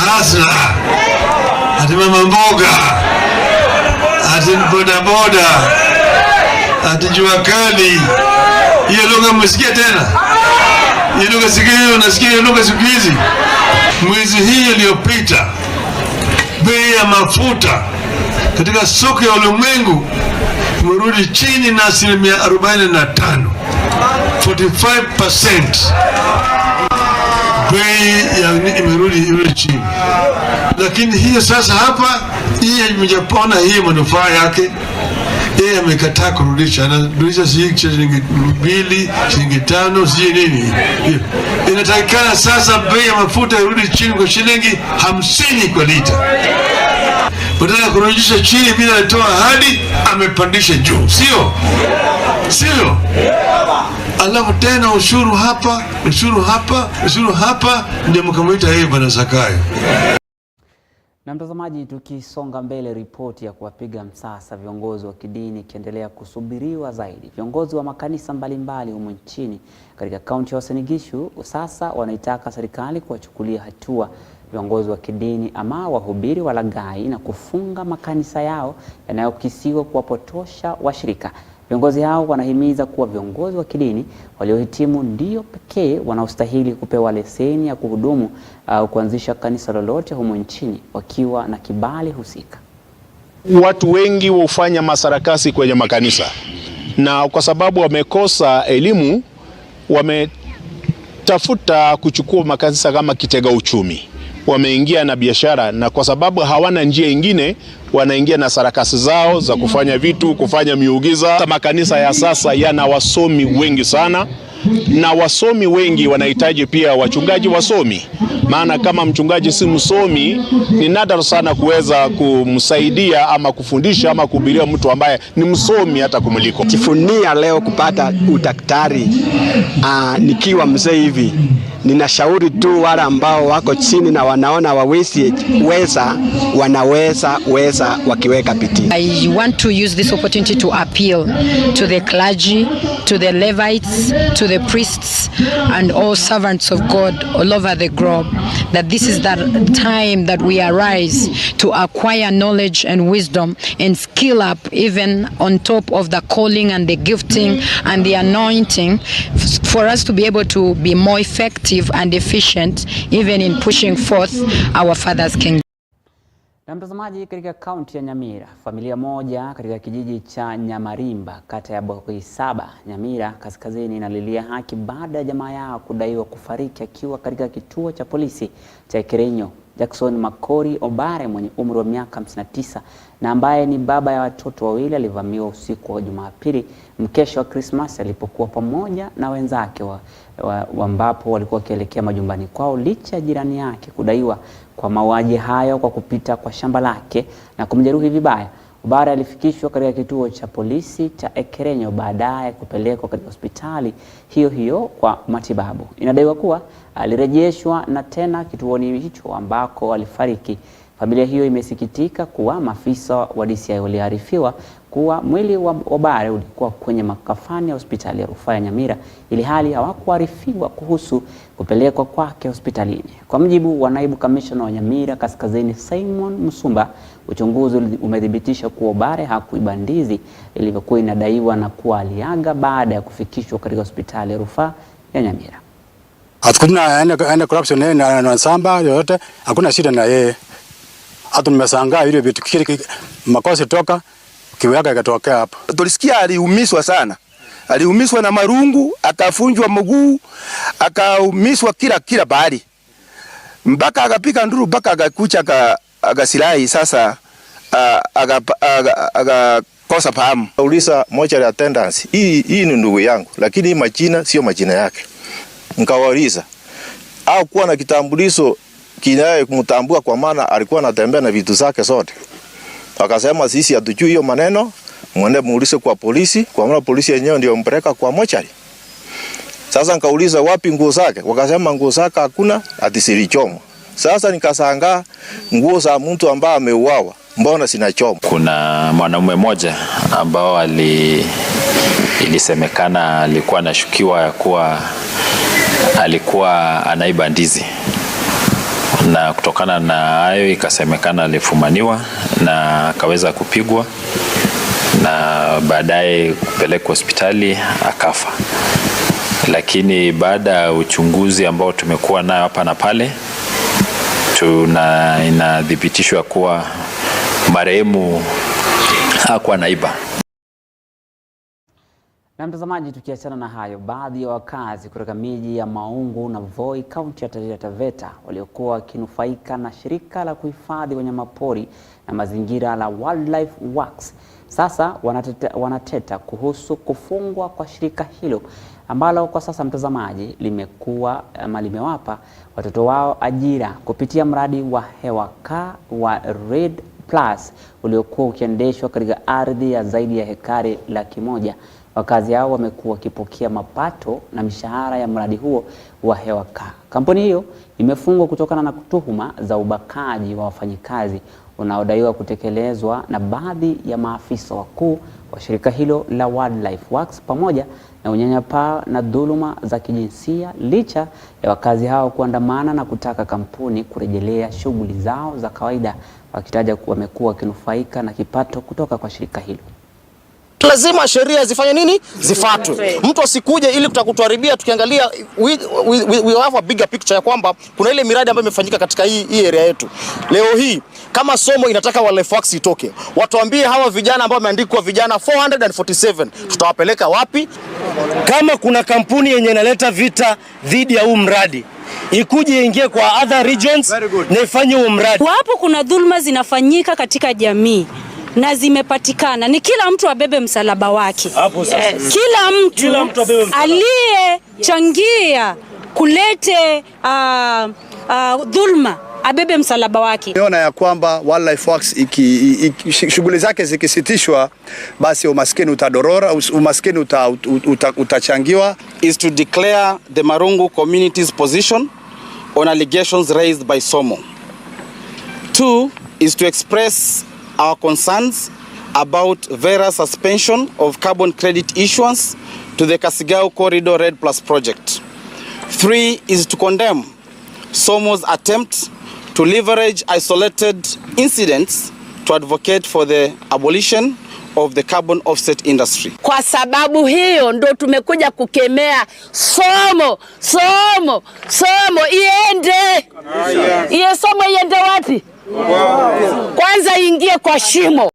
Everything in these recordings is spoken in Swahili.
hasla, ati mama mboga, ati bodaboda, ati jua kali. Hiyo lugha msikia tena? Hiyo lugha sikia, unasikia hiyo lugha siku hizi? Mwezi hii iliyopita bei ya mafuta katika soko ya ulimwengu imerudi chini na 45%. 45% bei ya imerudi chini. Lakini hiyo sasa hapa hii imejapona hii manufaa yake. Yeye amekataa kurudisha, anarudisha shilingi 2, shilingi 5, si nini. Inatakikana sasa bei ya mafuta irudi chini kwa shilingi 50 kwa lita. Badala kurudisha chini bila kutoa ahadi, amepandisha juu. Sio? Alafu tena ushuru hapa ndio mkamwita yeye bwana Zakayo. Na mtazamaji, tukisonga mbele, ripoti ya kuwapiga msasa viongozi wa kidini ikiendelea kusubiriwa zaidi. Viongozi wa makanisa mbalimbali humu nchini katika kaunti ya Uasin Gishu sasa wanaitaka serikali kuwachukulia hatua viongozi wa kidini ama wahubiri walaghai na kufunga makanisa yao yanayokisiwa kuwapotosha washirika. Viongozi hao wanahimiza kuwa viongozi wa kidini waliohitimu ndio pekee wanaostahili kupewa leseni ya kuhudumu au kuanzisha kanisa lolote humu nchini wakiwa na kibali husika. Watu wengi hufanya masarakasi kwenye makanisa, na kwa sababu wamekosa elimu wametafuta kuchukua makanisa kama kitega uchumi. Wameingia na biashara, na kwa sababu hawana njia ingine wanaingia na sarakasi zao za kufanya vitu, kufanya miujiza. Makanisa ya sasa yana wasomi wengi sana, na wasomi wengi wanahitaji pia wachungaji wasomi. Maana kama mchungaji si msomi, ni nadra sana kuweza kumsaidia ama kufundisha ama kuhubiria mtu ambaye ni msomi hata kumuliko. Kifunia leo kupata udaktari nikiwa mzee hivi. Ninashauri tu wale ambao wako chini na wanaona wanaweza wakiweka bidii. I want to use this opportunity to appeal to the clergy, to the Levites, to the priests and all servants of God all over the globe, that this is that time that we arise to acquire knowledge and wisdom and skill up even on top of the calling and the gifting and the anointing, for us to be able to be more effective and efficient even in pushing forth our Father's kingdom. Na mtazamaji, katika kaunti ya Nyamira, familia moja katika kijiji cha Nyamarimba, kata ya Bokoisaba, Nyamira kaskazini, inalilia haki baada ya jamaa yao kudaiwa kufariki akiwa katika kituo cha polisi cha Ekerenyo. Jackson Makori Obare mwenye umri wa miaka 59 na ambaye ni baba ya watoto wawili alivamiwa usiku wa Jumapili mkesha wa Christmas alipokuwa pamoja na wenzake ambapo walikuwa wakielekea majumbani kwao, licha ya jirani yake kudaiwa kwa mauaji hayo kwa kupita kwa shamba lake na kumjeruhi vibaya. Obare alifikishwa katika kituo cha polisi cha Ekerenyo, baadaye kupelekwa katika hospitali hiyo kwa matibabu. Inadaiwa kuwa alirejeshwa na tena kituoni hicho ambako alifariki. Familia hiyo imesikitika kuwa maafisa wa DCI waliarifiwa kuwa mwili wa Obare ulikuwa kwenye makafani ya hospitali ya rufaa ya Nyamira, ili hali hawakuarifiwa kuhusu kupelekwa kwake hospitalini. Kwa mujibu wa naibu kamishna wa Nyamira Kaskazini Simon Musumba, uchunguzi umedhibitisha kuwa Obare hakuiba ndizi ilivyokuwa inadaiwa na kuwa aliaga baada ya kufikishwa katika hospitali ya rufaa ya Nyamira. Hakuna ene corruption na samba yote, hakuna shida na yeye. Hata nimeshangaa ile vitu kile makosa toka kiweka ikatokea hapa. Tulisikia aliumizwa sana. Aliumizwa na marungu, akafunjwa mguu, akaumiswa kila bahari. Mpaka akapika nduru, mpaka akakucha akasirai sasa akakosa fahamu. Uliza moja ya attendance. Hii ni ndugu yangu, lakini majina sio majina yake. Nikawauliza au kuwa na kitambulisho kinaye kumtambua kwa maana alikuwa anatembea na vitu zake zote. Wakasema sisi hatujui hiyo maneno, mwende muulize kwa polisi, kwa maana polisi yenyewe ndio mpeleka kwa mochari. Sasa nikauliza wapi nguo zake? Wakasema nguo zake hakuna, ati zilichomwa. Sasa nikashangaa nguo za mtu ambaye ameuawa mbona zinachomwa? Kuna mwanamume mmoja ambao ilisemekana alikuwa anashukiwa kuwa alikuwa anaiba ndizi, na kutokana na hayo ikasemekana alifumaniwa na akaweza kupigwa na baadaye kupelekwa hospitali akafa. Lakini baada ya uchunguzi ambao tumekuwa nayo hapa na pale, inadhibitishwa kuwa marehemu hakuwa naiba. Na mtazamaji, tukiachana na hayo, baadhi ya wakazi kutoka miji ya Maungu na Voi, kaunti ya Taita Taveta, waliokuwa wakinufaika na shirika la kuhifadhi wanyamapori na mazingira la Wildlife Works sasa wanateta kuhusu kufungwa kwa shirika hilo ambalo kwa sasa, mtazamaji, limewapa watoto wao ajira kupitia mradi wa hewa kaa wa Red Plus uliokuwa ukiendeshwa katika ardhi ya zaidi ya hekari 100,000. Wakazi hao wamekuwa wakipokea mapato na mishahara ya mradi huo wa hewa kaa. Kampuni hiyo imefungwa kutokana na tuhuma za ubakaji wa wafanyikazi unaodaiwa kutekelezwa na baadhi ya maafisa wakuu wa shirika hilo la Wildlife Works, pamoja na unyanyapaa na dhuluma za kijinsia, licha ya wakazi hao kuandamana na kutaka kampuni kurejelea shughuli zao za kawaida, wakitaja kuwa wamekuwa wakinufaika na kipato kutoka kwa shirika hilo. Lazima sheria zifanye nini? Zifuatwe. Mtu asikuje ili kutuharibia. Tukiangalia we have a bigger picture ya kwamba kuna ile miradi ambayo imefanyika katika hii area yetu. Leo hii kama somo inataka Wildlife Works itoke, watuambie hawa vijana ambao wameandikwa vijana 447 tutawapeleka wapi? Kama kuna kampuni yenye inaleta vita dhidi ya huu mradi, ikuje ingie kwa other regions na ifanye huu mradi. Hapo kuna dhulma zinafanyika katika jamii na zimepatikana, ni kila mtu abebe msalaba wake. Kila mtu aliyechangia kulete dhulma abebe msalaba wake. Niona ya kwamba Wildlife Works shughuli zake zikisitishwa, basi umaskini utadorora, umaskini utachangiwa. Is to declare the Marungu community's position on allegations raised by Somo. 2 is to express our concerns about Vera's suspension of carbon credit issuance to the Kasigao Corridor Red Plus project. 3 is to condemn Somo's attempt to leverage isolated incidents to advocate for the abolition of the carbon offset industry. Kwa sababu hiyo ndo tumekuja kukemea Somo iende. Iye Somo iende wapi? Kwanza ingie kwa shimo.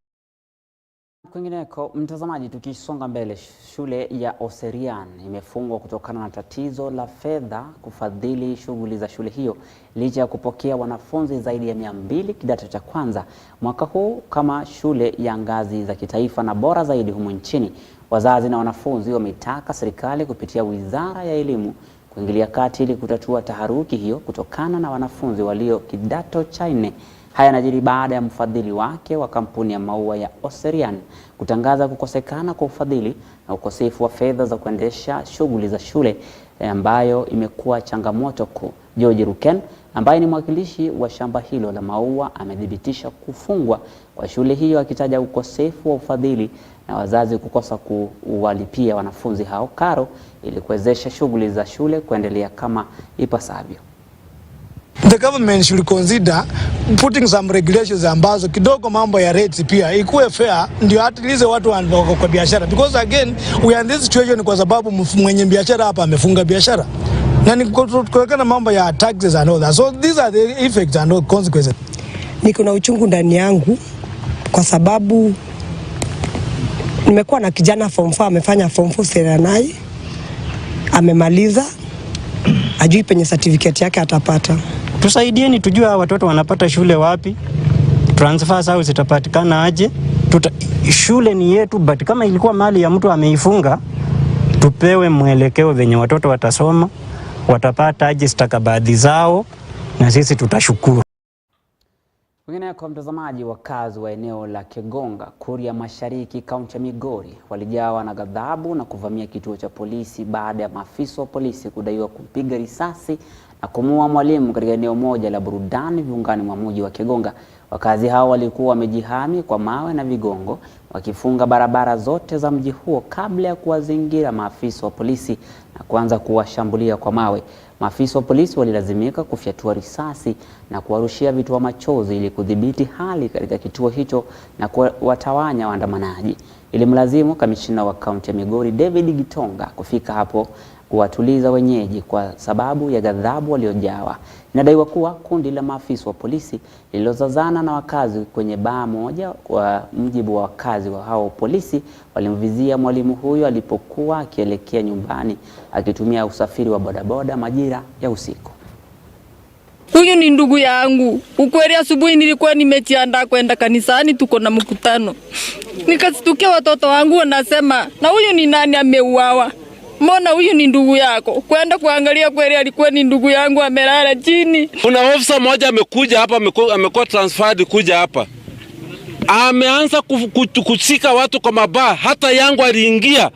Kwingineko, mtazamaji, tukisonga mbele, shule ya Oserian imefungwa kutokana na tatizo la fedha kufadhili shughuli za shule hiyo, licha ya kupokea wanafunzi zaidi ya 200 kidato cha kwanza mwaka huu kama shule ya ngazi za kitaifa na bora zaidi humu nchini. Wazazi na wanafunzi wametaka serikali kupitia Wizara ya Elimu kuingilia kati ili kutatua taharuki hiyo kutokana na wanafunzi walio kidato cha 4. Haya yanajiri baada ya mfadhili wake wa kampuni ya maua ya Oserian kutangaza kukosekana kwa ufadhili na ukosefu wa fedha za kuendesha shughuli za shule, ambayo imekuwa changamoto kuu. George Ruken, ambaye ni mwakilishi wa shamba hilo la maua, amedhibitisha kufungwa kwa shule hiyo, akitaja ukosefu wa ufadhili na wazazi kukosa kuwalipia wanafunzi hao karo ili kuwezesha shughuli za shule kuendelea kama ipasavyo. The government should consider putting some regulations ambazo kidogo mambo ya rates pia ikuwe fair, ndio at least watu wako kwa biashara, because again we are in this situation kwa sababu mwenye biashara hapa amefunga biashara na ni kutokana mambo ya taxes and all that. So these are the effects and consequences. Niko na uchungu ndani yangu kwa sababu nimekuwa na kijana form 4 amefanya form 4 Serenai, amemaliza, ajui penye certificate yake atapata. Tusaidieni tujue watoto wanapata shule wapi, transfers au zitapatikana aje. Shule ni yetu, but kama ilikuwa mali ya mtu ameifunga, tupewe mwelekeo venye watoto watasoma, watapata aje stakabadhi zao, na sisi tutashukuru. Wengine kwa mtazamaji, wakazi wa eneo la Kegonga, Kuria Mashariki, kaunti ya Migori, walijawa na ghadhabu na kuvamia kituo cha polisi baada ya maafisa wa polisi kudaiwa kumpiga risasi na kumuua mwalimu katika eneo moja la burudani viungani mwa mji wa Kegonga. Wakazi hao walikuwa wamejihami kwa mawe na vigongo, wakifunga barabara zote za mji huo kabla ya kuwazingira maafisa wa polisi na kuanza kuwashambulia kwa mawe. maafisa wa polisi walilazimika kufyatua risasi na kuwarushia vitoa machozi ili kudhibiti hali katika kituo hicho na kuwatawanya waandamanaji. Ilimlazimu kamishina wa kaunti ya Migori David Gitonga kufika hapo kuwatuliza wenyeji kwa sababu ya ghadhabu waliojawa. Inadaiwa kuwa kundi la maafisa wa polisi lililozazana na wakazi kwenye baa moja. Kwa mujibu wa wakazi wa hao, polisi walimvizia mwalimu huyo alipokuwa akielekea nyumbani akitumia usafiri wa bodaboda majira ya usiku. Huyu ni ndugu yangu. Ukweli asubuhi nilikuwa nimejiandaa kwenda kanisani, tuko na mkutano. Nikastukia watoto wangu wanasema, na huyu ni nani ameuawa? Mbona huyu ni ndugu yako? Kwenda kuangalia, kweli alikuwa ni ndugu yangu amelala chini. Kuna ofisa mmoja amekuja hapa, amekuwa transferred kuja hapa. Ameanza kushika watu kwa mabaa, hata yangu aliingia.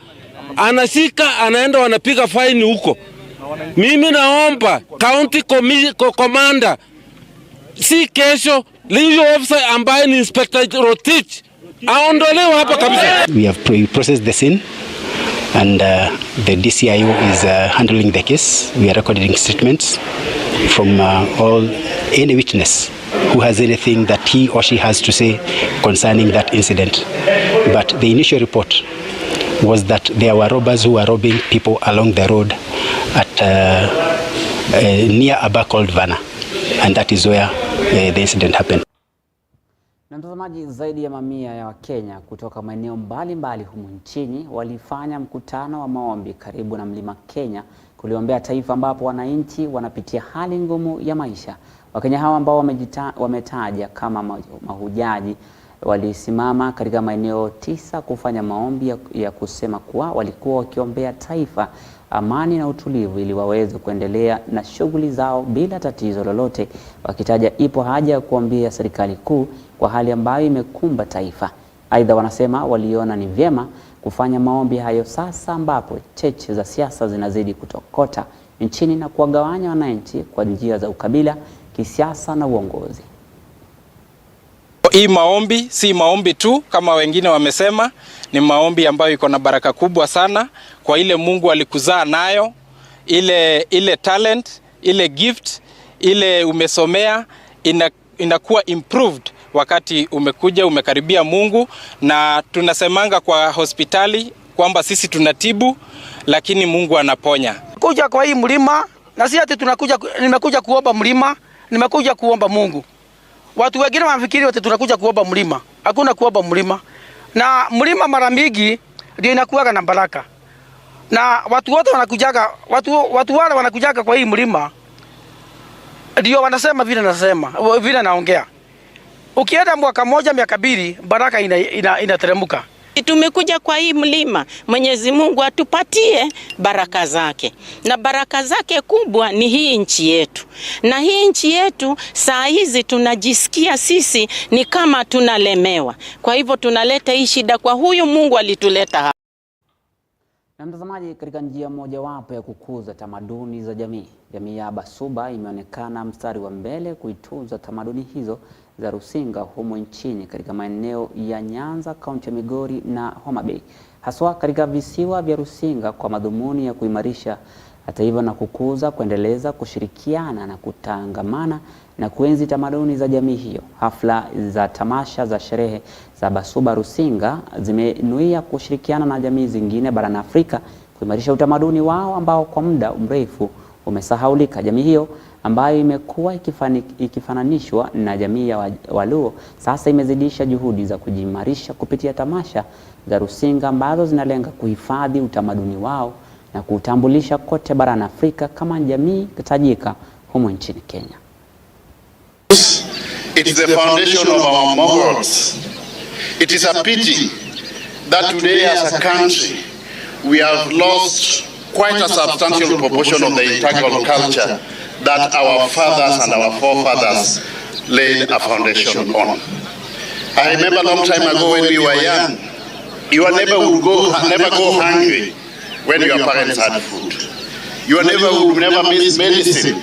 Anashika, anaenda wanapiga faini huko. Mimi naomba county commander, si kesho, huyo officer ambaye ni Inspector Rotich aondolewe hapa kabisa. We have processed the scene and the DCIO is handling the case. We are recording statements from any witness who has anything that he or she has to say concerning that incident. But the initial report was that there were robbers who were robbing people along the road at near a bar called Vana, and that is where the incident happened. Na mtazamaji, zaidi ya mamia ya Wakenya kutoka maeneo mbalimbali humu nchini walifanya mkutano wa maombi karibu na Mlima Kenya kuliombea taifa, ambapo wananchi wanapitia hali ngumu ya maisha. Wakenya hawa ambao wametaja kama mahujaji walisimama katika maeneo 9 kufanya maombi ya kusema kuwa walikuwa wakiombea taifa amani na utulivu ili waweze kuendelea na shughuli zao bila tatizo lolote, wakitaja ipo haja ya kuombea serikali kuu kwa hali ambayo imekumba taifa. Aidha, wanasema waliona ni vyema kufanya maombi hayo sasa ambapo cheche za siasa zinazidi kutokota nchini na kuwagawanya wananchi kwa njia za ukabila, kisiasa na uongozi. Hii maombi si maombi tu kama wengine wamesema, ni maombi ambayo iko na baraka kubwa sana kwa ile Mungu alikuzaa nayo, ile talent, ile gift, ile umesomea inakuwa improved wakati umekuja umekaribia Mungu. Na tunasemanga kwa hospitali kwamba sisi tunatibu lakini Mungu anaponya. Kuja kwa hii mlima na si ati nimekuja kuomba mlima, nimekuja kuomba Mungu. Watu wengine wanafikiri wote tunakuja kuomba mlima. Hakuna kuomba mlima. Na mlima mara mingi ndio inakuwa na baraka. Na watu wote wanakujaga, watu wale wanakujaga kwa hii mlima ndio wanasema vile naongea. Ukienda mwaka moja miaka 2 baraka inateremka. Tumekuja kwa hii mlima, Mwenyezi Mungu atupatie baraka zake. Na baraka zake kubwa ni hii nchi yetu. Na hii nchi yetu saa hizi tunajisikia sisi ni kama tunalemewa. Kwa hivyo tunaleta hii shida kwa huyu Mungu alituleta hapa. Na mtazamaji, katika njia mojawapo ya kukuza tamaduni za jamii ya Basuba imeonekana mstari wa mbele kuitunza tamaduni hizo za Rusinga humo nchini katika maeneo ya Nyanza, kaunti ya Migori na Homa Bay, haswa katika visiwa vya Rusinga kwa madhumuni ya kuimarisha hata hivyo na kukuza, kuendeleza, kushirikiana na kutangamana na kuenzi tamaduni za jamii hiyo. Hafla za tamasha za sherehe za Basuba Rusinga zimenuia kushirikiana na jamii zingine barani Afrika kuimarisha utamaduni wao ambao kwa muda mrefu umesahaulika. Jamii hiyo ambayo imekuwa ikifananishwa na jamii ya Waluo sasa imezidisha juhudi za kujiimarisha kupitia tamasha za Rusinga ambazo zinalenga kuhifadhi utamaduni wao na kutambulisha kote barani Afrika kama jamii tajika humo nchini Kenya. It is the foundation of our morals. It is a pity that today as a country we have lost quite a substantial proportion of the integral culture that our fathers and our forefathers laid a foundation on. I remember a long time ago when we were young, your neighbor would never go hungry when your parents had food. Your neighbor would never miss medicine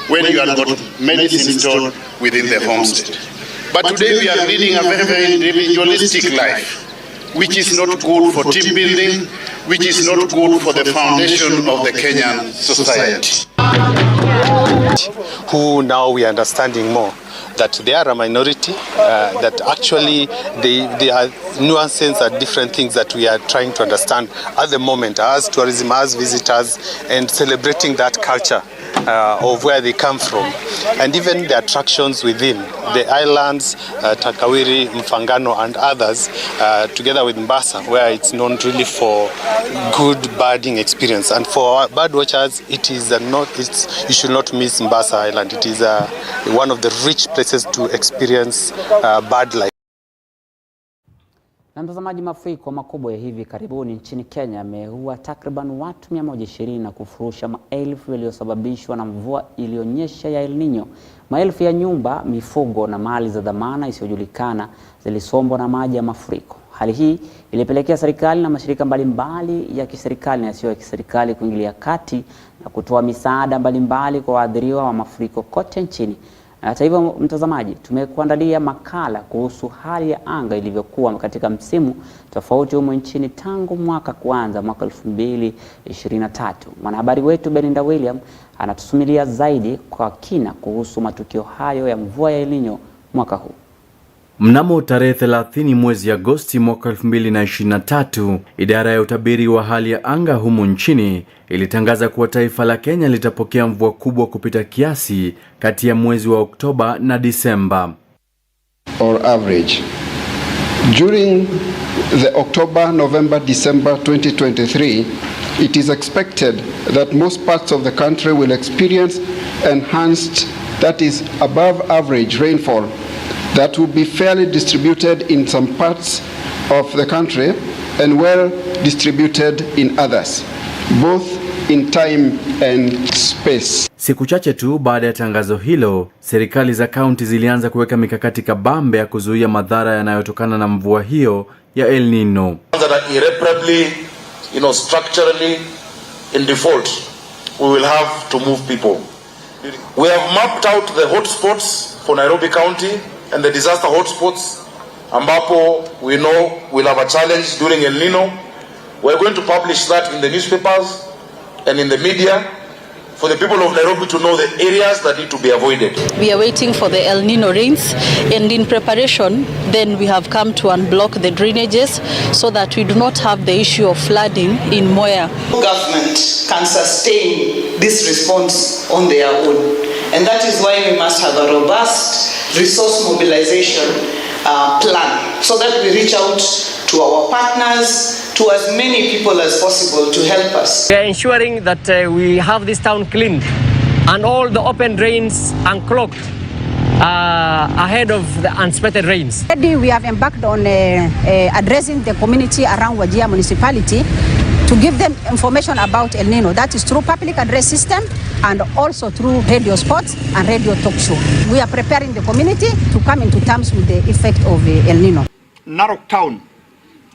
when you had got medicine stored within the homestead. But today we are leading a very, very individualistic life, which is not good for team building, which is not good for the foundation of the Kenyan society. Who now we are understanding more that they are a minority, that actually they are nuances and different things that we are trying to understand at the moment as tourism, as visitors, and celebrating that culture of where they come from, and even the attractions within the islands, Takawiri, Mfangano and others, together with Mombasa, where it's known really for good birding experience. And for our bird watchers, it is you should not miss Mombasa Island. It is one of the rich places to experience bird life. Na mtazamaji, mafuriko makubwa ya hivi karibuni nchini Kenya yameua takriban watu 120 na kufurusha maelfu yaliyosababishwa na mvua iliyonyesha ya El Nino. Maelfu ya nyumba, mifugo na mali za dhamana isiyojulikana zilisombwa na maji ya mafuriko. Hali hii ilipelekea serikali na mashirika mbalimbali ya kiserikali na yasiyo ya kiserikali kuingilia kati na kutoa misaada mbalimbali kwa waathiriwa wa mafuriko kote nchini. Hata hivyo, mtazamaji, tumekuandalia makala kuhusu hali ya anga ilivyokuwa katika msimu tofauti humu nchini tangu mwaka kuanza mwaka 2023. Mwanahabari wetu Belinda William anatusimulia zaidi kwa kina kuhusu matukio hayo ya mvua ya El Nino mwaka huu. Mnamo tarehe 30 mwezi Agosti mwaka 2023, idara ya utabiri wa hali ya anga humu nchini ilitangaza kuwa taifa la Kenya litapokea mvua kubwa kupita kiasi kati ya mwezi wa Oktoba na Disemba. Or average. During the October, November, December 2023, it is expected that most parts of the country will experience enhanced, that is above average rainfall that will be fairly distributed in some parts of the country and well distributed in others, both in time and space. Siku chache tu baada ya tangazo hilo, serikali za kaunti zilianza kuweka mikakati kabambe ya kuzuia madhara yanayotokana na mvua hiyo ya El Nino. That are irreparably, structurally in default, we will have to move people. We have mapped out the hotspots for Nairobi County and the disaster hotspots, ambapo we know we'll have a challenge during El Nino. We're going to publish that in the newspapers and in the media for the people of Nairobi to know the areas that need to be avoided. We are waiting for the El Nino rains, and in preparation, then we have come to unblock the drainages so that we do not have the issue of flooding in Moya. Government can sustain this response on their own, and that is why we must have a robust resource mobilization plan so that we reach out to our partners, to as many people as possible to help us. We are ensuring that we have this town cleaned and all the open drains unclogged ahead of the unexpected rains. Already we have embarked on addressing the community around Wajir municipality to give them information about El Nino. That is through public address system and also through radio spots and radio talk show. We are preparing the community to come into terms with the effect of El Nino. Narok Town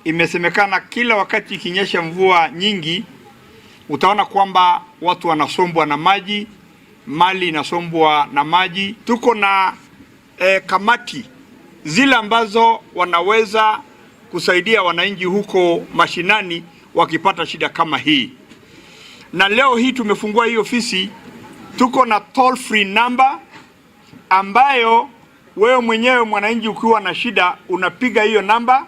imesemekana kila wakati ikinyesha mvua nyingi utaona kwamba watu wanasombwa na maji, mali inasombwa na maji. Tuko na kamati zile ambazo wanaweza kusaidia wananchi huko mashinani wakipata shida kama hii. Na leo hii tumefungua hii ofisi, tuko na toll free number ambayo wewe mwenyewe mwananchi ukiwa na shida unapiga hiyo namba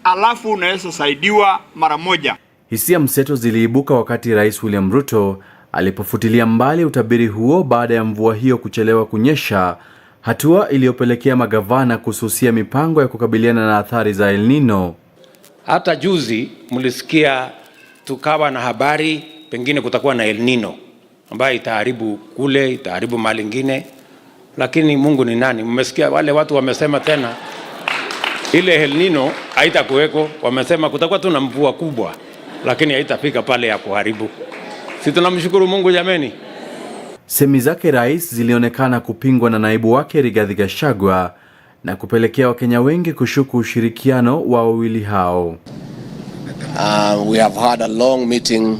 alafu unaweza saidiwa mara moja. Hisia mseto ziliibuka wakati Rais William Ruto alipofutilia mbali utabiri huo baada ya mvua hiyo kuchelewa kunyesha, hatua iliyopelekea magavana kususia mipango ya kukabiliana na athari za El Nino. Hata juzi mlisikia tukawa na habari pengine kutakuwa na El Nino ambayo itaharibu kule, itaharibu mali nyingine, lakini Mungu ni nani? Mmesikia wale watu wamesema tena ile El Nino haitakuweko. Wamesema kutakuwa tu na mvua kubwa lakini haitafika pale ya kuharibu. Sisi tunamshukuru Mungu jameni. Semi zake rais zilionekana kupingwa na naibu wake Rigathi Gachagua na kupelekea Wakenya wengi kushuku ushirikiano wa wawili hao. We have had a long meeting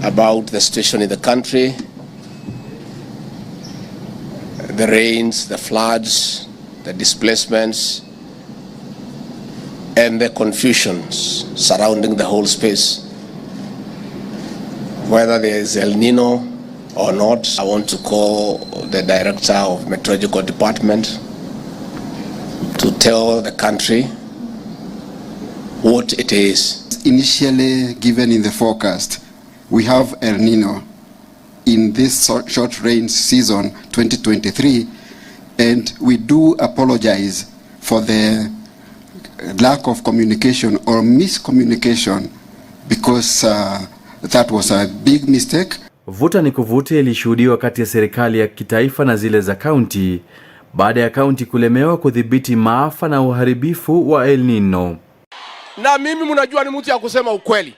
about the situation in the country, the rains, the floods, the displacements, and the confusions surrounding the whole space. Whether there is El Nino, or not. I want to call the Director of Meteorological Department to tell the country what it is. Initially given in the forecast, we have El Nino in this short rain season 2023, and we do apologize for the lack of communication or miscommunication because that was a big mistake. Vuta ni kuvute ilishuhudiwa kati ya serikali ya kitaifa na zile za kaunti baada ya kaunti kulemewa kudhibiti maafa na uharibifu wa El Nino. Na mimi mnajua ni mtu ya kusema ukweli.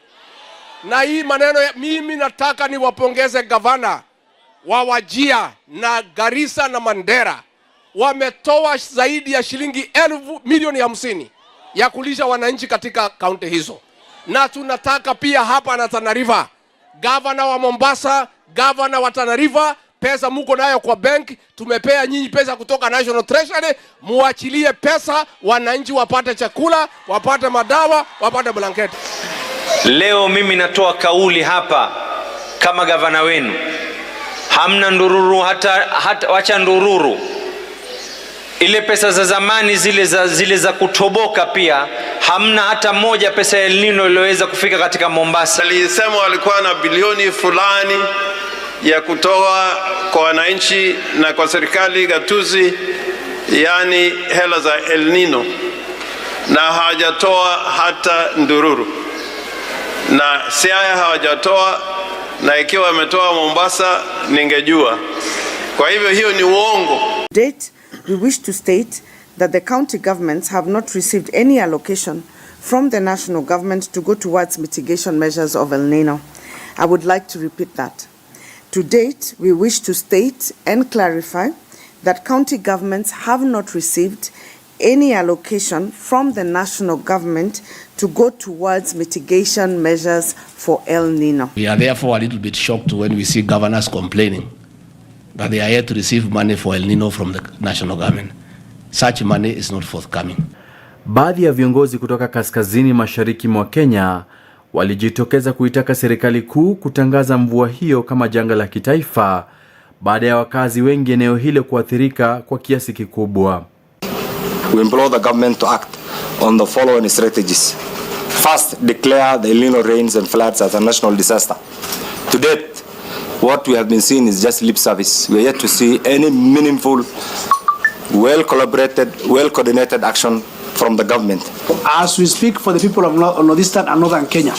Na hii maneno mimi nataka ni wapongeze gavana wa Wajir na Garissa na Mandera. Wametoa zaidi ya shilingi milioni 50 ya kulisha wananchi katika kaunti hizo. Na tunataka pia hapa na Tana River, gavana wa Mombasa, gavana wa Tana River, pesa muko nayo kwa bank, tumepea nyinyi pesa kutoka National Treasury, muachilie pesa wananchi wapate chakula, wapate madawa, wapate blanketi. Leo mimi natoa kauli hapa kama gavana wenu. Hamna ndururu hata wacha ndururu. Ile pesa za zamani zile za kutoboka pia hamna hata moja pesa ya El Nino iliyoweza kufika katika Mombasa. Alisema walikuwa na bilioni fulani ya kutoa kwa wananchi na kwa serikali gatuzi, yani hela za El Nino, na hawajatoa hata ndururu, na Siaya hawajatoa, na ikiwa wametoa Mombasa ningejua. Kwa hivyo hiyo ni uongo. Date, we wish to state that the county governments have not received any allocation from the national government to go towards mitigation measures of El Nino. I would like to repeat that. To date, we wish to state and clarify that county governments have not received any allocation from the national government to go towards mitigation measures for El Nino. We are therefore a little bit shocked when we see governors complaining that they are yet to receive money for El Nino from the national government. Such money is not forthcoming. Baadhi ya viongozi kutoka kaskazini mashariki mwa Kenya walijitokeza kuitaka serikali kuu kutangaza mvua hiyo kama janga la kitaifa baada ya wakazi wengi eneo hilo kuathirika kwa kiasi kikubwa. We implore the government to act on the following strategies. First, declare the El Nino rains and floods as a national disaster. To date, what we have been seeing is just lip service. We are yet to see any meaningful, well-collaborated, well-coordinated action from the government. As we speak for the people of northeastern and northern Kenya,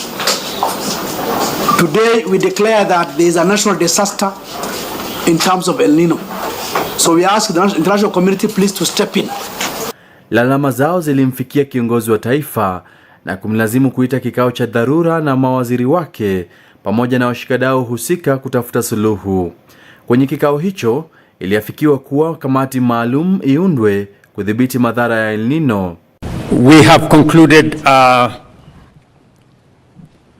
today we declare that there is a national disaster in terms of El Nino. So we ask the international community please to step in. Lalama zao zilimfikia kiongozi wa taifa na kumlazimu kuita kikao cha dharura na mawaziri wake pamoja na washikadau husika kutafuta suluhu. Kwenye kikao hicho iliafikiwa kuwa kamati maalum iundwe kudhibiti madhara ya El Nino. We have concluded a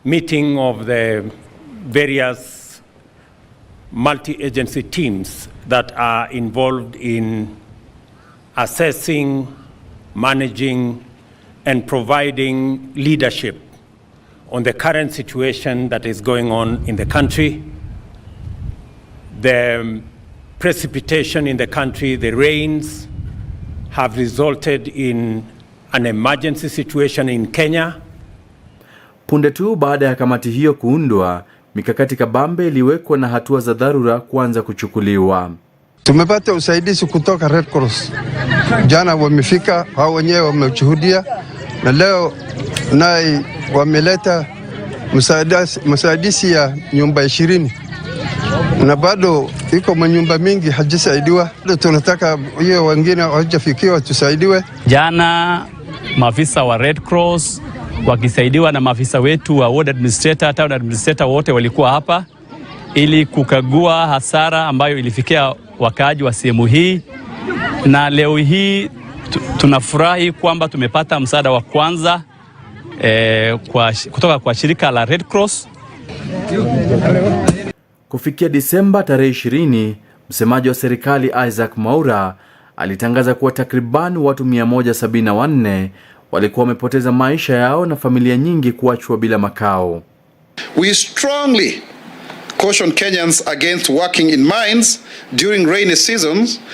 meeting of the various multi-agency teams that are involved in assessing, managing, and providing leadership on the current situation that is going on in the country, the precipitation in the country, the rains have resulted in an emergency situation in Kenya. Punde tu baada ya kamati hiyo kuundwa, mikakati kabambe iliwekwa na hatua za dharura kuanza kuchukuliwa. Tumepata usaidizi kutoka Red Cross. Jana wamefika, hao wenyewe wameshuhudia, na leo naye wameleta msaadisi ya nyumba 20. Na bado iko manyumba mingi hajisaidiwa. Tunataka hiyo wengine hawajafikiwa tusaidiwe. Jana maafisa wa Red Cross wakisaidiwa na maafisa wetu wa ward administrator, town administrator wote walikuwa hapa ili kukagua hasara ambayo ilifikia wakaaji wa sehemu hii, na leo hii tunafurahi kwamba tumepata msaada wa kwanza kutoka kwa shirika la Red Cross. Kufikia Disemba tarehe 20, msemaji wa serikali Isaac Mwaura alitangaza kuwa takriban watu 174 walikuwa wamepoteza maisha yao na familia nyingi kuachwa bila makao. We strongly caution Kenyans against working in mines during rainy seasons